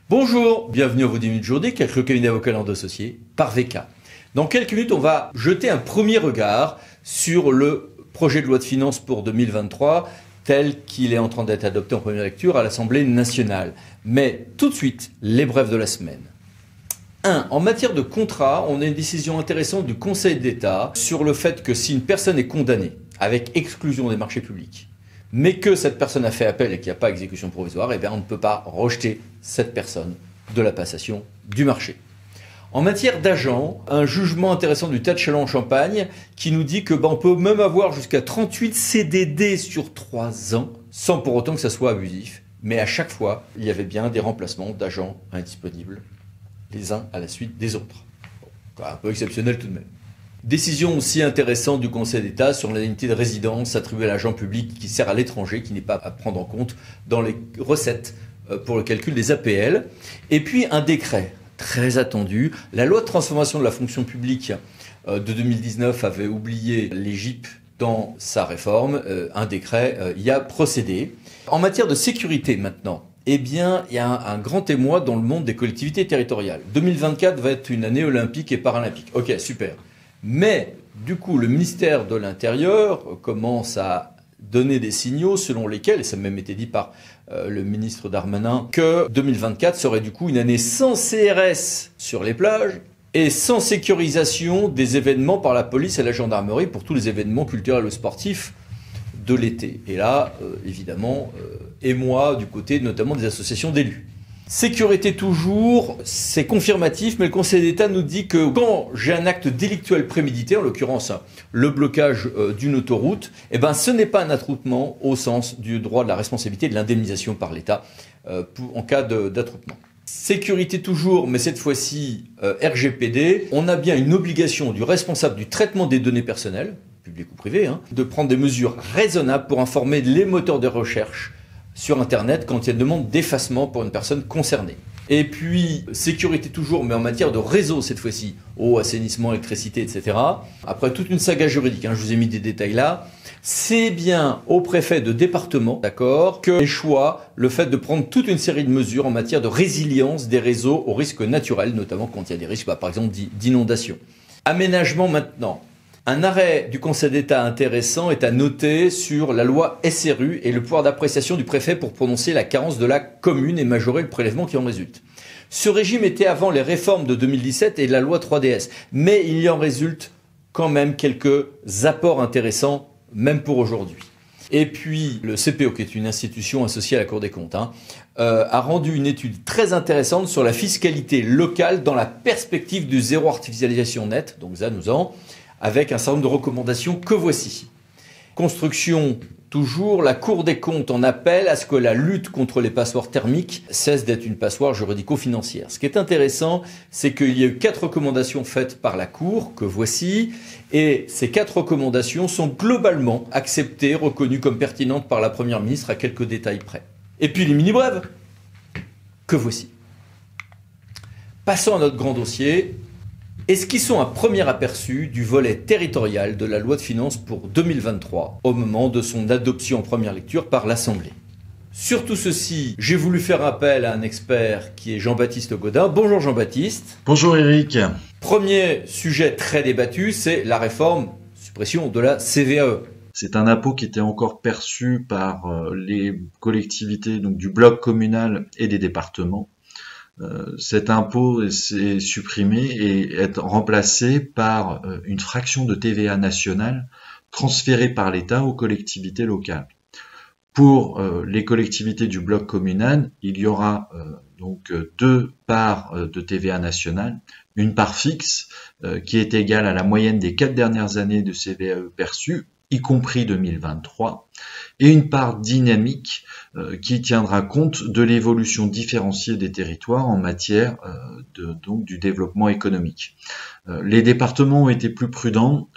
Bonjour, bienvenue à vos 10 minutes juridiques avec le cabinet d'avocats Landau Associés par VK. Dans quelques minutes, on va jeter un premier regard sur le projet de loi de finances pour 2023 tel qu'il est en train d'être adopté en première lecture à l'Assemblée nationale. Mais tout de suite, les brèves de la semaine. 1. En matière de contrat, on a une décision intéressante du Conseil d'État sur le fait que si une personne est condamnée avec exclusion des marchés publics, mais que cette personne a fait appel et qu'il n'y a pas exécution provisoire, eh bien on ne peut pas rejeter cette personne de la passation du marché. En matière d'agents, un jugement intéressant du Tas de Châlons-en-Champagne qui nous dit que on peut même avoir jusqu'à 38 CDD sur 3 ans sans pour autant que ça soit abusif. Mais à chaque fois, il y avait bien des remplacements d'agents indisponibles les uns à la suite des autres. Bon, un peu exceptionnel tout de même. Décision aussi intéressante du Conseil d'État sur l'indemnité de résidence attribuée à l'agent public qui sert à l'étranger, qui n'est pas à prendre en compte dans les recettes pour le calcul des APL. Et puis un décret très attendu. La loi de transformation de la fonction publique de 2019 avait oublié les GIP dans sa réforme. Un décret y a procédé. En matière de sécurité maintenant, eh bien, il y a un grand émoi dans le monde des collectivités territoriales. 2024 va être une année olympique et paralympique. Ok, super. Mais, du coup, le ministère de l'Intérieur commence à donner des signaux selon lesquels, et ça a même été dit par le ministre Darmanin, que 2024 serait du coup une année sans CRS sur les plages et sans sécurisation des événements par la police et la gendarmerie pour tous les événements culturels ou sportifs de l'été. Et là, évidemment, émoi du côté notamment des associations d'élus. Sécurité toujours, c'est confirmatif, mais le Conseil d'État nous dit que quand j'ai un acte délictuel prémédité, en l'occurrence le blocage d'une autoroute, eh ben, ce n'est pas un attroupement au sens du droit de la responsabilité et de l'indemnisation par l'État en cas d'attroupement. Sécurité toujours, mais cette fois-ci RGPD, on a bien une obligation du responsable du traitement des données personnelles, publiques ou privées, de prendre des mesures raisonnables pour informer les moteurs de recherche sur Internet quand il y a une demande d'effacement pour une personne concernée. Et puis, sécurité toujours, mais en matière de réseau cette fois-ci, eau, assainissement, électricité, etc. Après toute une saga juridique, je vous ai mis des détails là, c'est bien au préfet de département, d'accord, que échoit le fait de prendre toute une série de mesures en matière de résilience des réseaux aux risques naturels, notamment quand il y a des risques, par exemple, d'inondation. Aménagement maintenant. Un arrêt du Conseil d'État intéressant est à noter sur la loi SRU et le pouvoir d'appréciation du préfet pour prononcer la carence de la commune et majorer le prélèvement qui en résulte. Ce régime était avant les réformes de 2017 et la loi 3DS, mais il y en résulte quand même quelques apports intéressants, même pour aujourd'hui. Et puis le CPO, qui est une institution associée à la Cour des comptes, a rendu une étude très intéressante sur la fiscalité locale dans la perspective du zéro artificialisation nette, donc ZAN, avec un certain nombre de recommandations que voici. Construction, toujours, la Cour des comptes en appelle à ce que la lutte contre les passoires thermiques cesse d'être une passoire juridico-financière. Ce qui est intéressant, c'est qu'il y a eu 4 recommandations faites par la Cour, que voici, et ces 4 recommandations sont globalement acceptées, reconnues comme pertinentes par la Première ministre à quelques détails près. Et puis les mini-brèves, que voici. Passons à notre grand dossier. Esquissons un premier aperçu du volet territorial de la loi de finances pour 2023 au moment de son adoption en première lecture par l'Assemblée. Sur tout ceci, j'ai voulu faire appel à un expert qui est Jean-Baptiste Gaudin. Bonjour Jean-Baptiste. Bonjour Eric. Premier sujet très débattu, c'est la réforme, suppression de la CVAE. C'est un impôt qui était encore perçu par les collectivités donc du bloc communal et des départements. Cet impôt est supprimé et est remplacé par une fraction de TVA nationale transférée par l'État aux collectivités locales. Pour les collectivités du bloc communal, il y aura donc 2 parts de TVA nationale, une part fixe qui est égale à la moyenne des 4 dernières années de CVAE perçues, y compris 2023, et une part dynamique qui tiendra compte de l'évolution différenciée des territoires en matière donc du développement économique. Les départements ont été plus prudents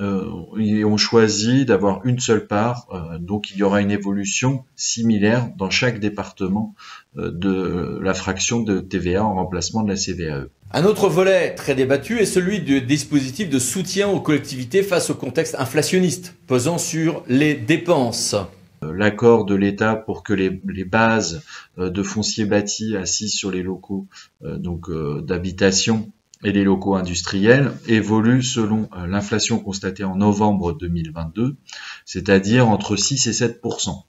et ont choisi d'avoir une seule part, donc il y aura une évolution similaire dans chaque département de la fraction de TVA en remplacement de la CVAE. Un autre volet très débattu est celui du dispositif de soutien aux collectivités face au contexte inflationniste pesant sur les dépenses. l'accord de l'État pour que les bases de foncier bâti assis sur les locaux d'habitation et les locaux industriels évoluent selon l'inflation constatée en novembre 2022, c'est-à-dire entre 6 et 7%.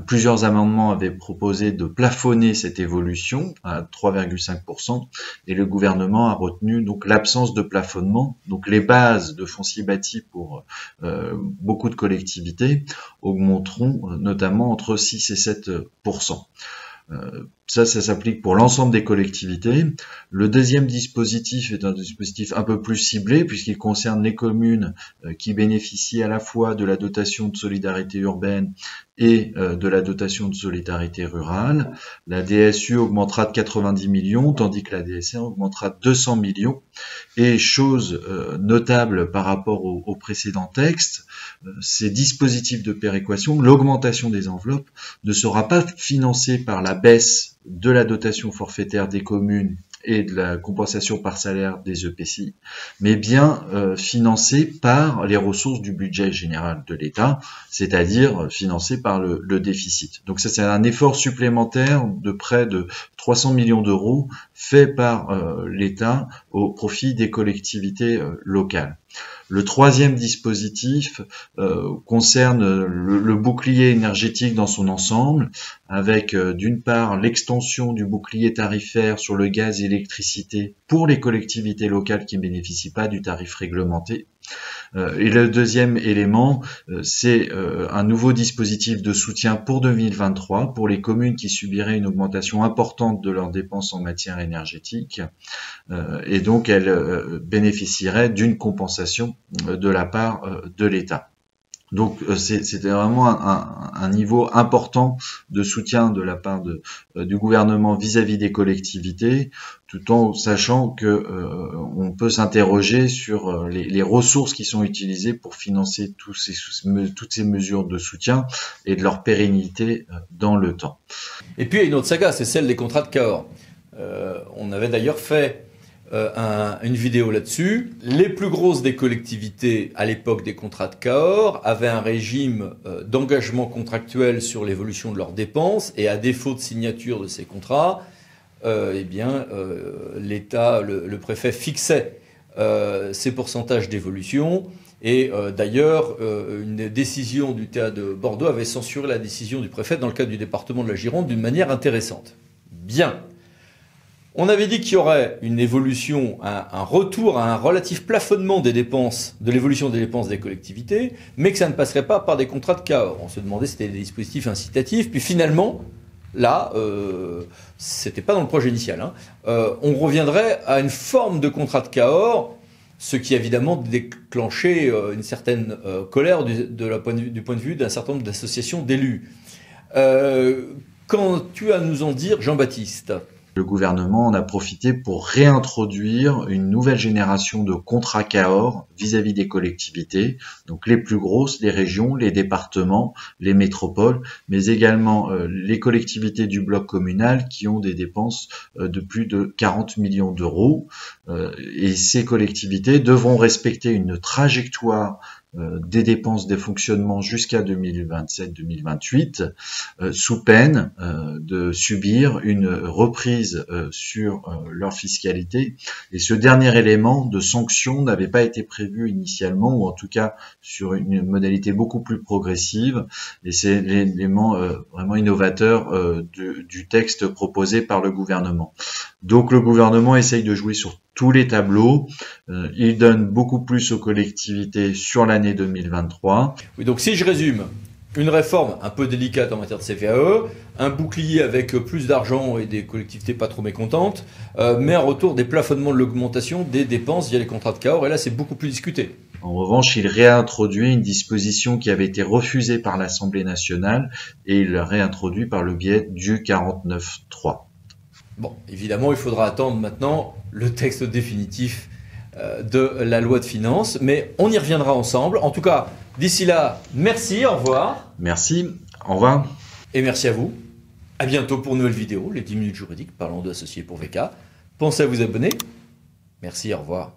Plusieurs amendements avaient proposé de plafonner cette évolution à 3,5% et le gouvernement a retenu donc l'absence de plafonnement. Donc les bases de foncier bâti pour beaucoup de collectivités augmenteront notamment entre 6 et 7%. Ça s'applique pour l'ensemble des collectivités. Le deuxième dispositif est un dispositif un peu plus ciblé puisqu'il concerne les communes qui bénéficient à la fois de la dotation de solidarité urbaine et de la dotation de solidarité rurale. La DSU augmentera de 90 millions, tandis que la DSR augmentera de 200 millions. Et chose notable par rapport au précédent texte, ces dispositifs de péréquation, l'augmentation des enveloppes ne sera pas financée par la baisse de la dotation forfaitaire des communes et de la compensation par salaire des EPCI, mais bien financée par les ressources du budget général de l'État, c'est-à-dire financée par le déficit. Donc ça, c'est un effort supplémentaire de près de 300 millions d'euros fait par l'État au profit des collectivités locales. Le troisième dispositif concerne le bouclier énergétique dans son ensemble, avec d'une part l'extension du bouclier tarifaire sur le gaz et l'électricité pour les collectivités locales qui ne bénéficient pas du tarif réglementé. Et le deuxième élément, c'est un nouveau dispositif de soutien pour 2023 pour les communes qui subiraient une augmentation importante de leurs dépenses en matière énergétique. Et donc, elles bénéficieraient d'une compensation de la part de l'État. Donc c'était vraiment un niveau important de soutien de la part du gouvernement vis-à-vis des collectivités, tout en sachant que on peut s'interroger sur les ressources qui sont utilisées pour financer toutes ces mesures de soutien et de leur pérennité dans le temps. Et puis il y a une autre saga, c'est celle des contrats de Cahors. On avait d'ailleurs fait une vidéo là-dessus. Les plus grosses des collectivités à l'époque des contrats de Cahors avaient un régime d'engagement contractuel sur l'évolution de leurs dépenses et à défaut de signature de ces contrats, l'État, le préfet fixait ces pourcentages d'évolution. Et d'ailleurs, une décision du TA de Bordeaux avait censuré la décision du préfet dans le cadre du département de la Gironde d'une manière intéressante. Bien. On avait dit qu'il y aurait une évolution, un retour à un relatif plafonnement des dépenses, de l'évolution des dépenses des collectivités, mais que ça ne passerait pas par des contrats de Cahors. On se demandait si c'était des dispositifs incitatifs, puis finalement, là, c'était pas dans le projet initial, hein. On reviendrait à une forme de contrat de Cahors, ce qui a évidemment déclenché une certaine colère du point de vue d'un certain nombre d'associations d'élus. Qu'as-tu à nous en dire, Jean-Baptiste ? Le gouvernement en a profité pour réintroduire une nouvelle génération de contrats Cahors vis-à-vis des collectivités, donc les plus grosses, les régions, les départements, les métropoles, mais également les collectivités du bloc communal qui ont des dépenses de plus de 40 millions d'euros. Et ces collectivités devront respecter une trajectoire des dépenses des fonctionnements jusqu'à 2027-2028, sous peine de subir une reprise sur leur fiscalité. Et ce dernier élément de sanction n'avait pas été prévu initialement, ou en tout cas sur une modalité beaucoup plus progressive. Et c'est l'élément vraiment innovateur du texte proposé par le gouvernement. Donc le gouvernement essaye de jouer sur tous les tableaux. Il donne beaucoup plus aux collectivités sur l'année 2023. Oui, donc si je résume, une réforme un peu délicate en matière de CVAE, un bouclier avec plus d'argent et des collectivités pas trop mécontentes, mais un retour des plafonnements de l'augmentation des dépenses via les contrats de Cahors, et là c'est beaucoup plus discuté. En revanche, il réintroduit une disposition qui avait été refusée par l'Assemblée nationale et il la réintroduit par le biais du 49.3. Bon, évidemment, il faudra attendre maintenant le texte définitif de la loi de finances, mais on y reviendra ensemble. En tout cas, d'ici là, merci, au revoir. Merci, au revoir. Et merci à vous. À bientôt pour une nouvelle vidéo, les 10 minutes juridiques, parlons de associés pour VK. Pensez à vous abonner. Merci, au revoir.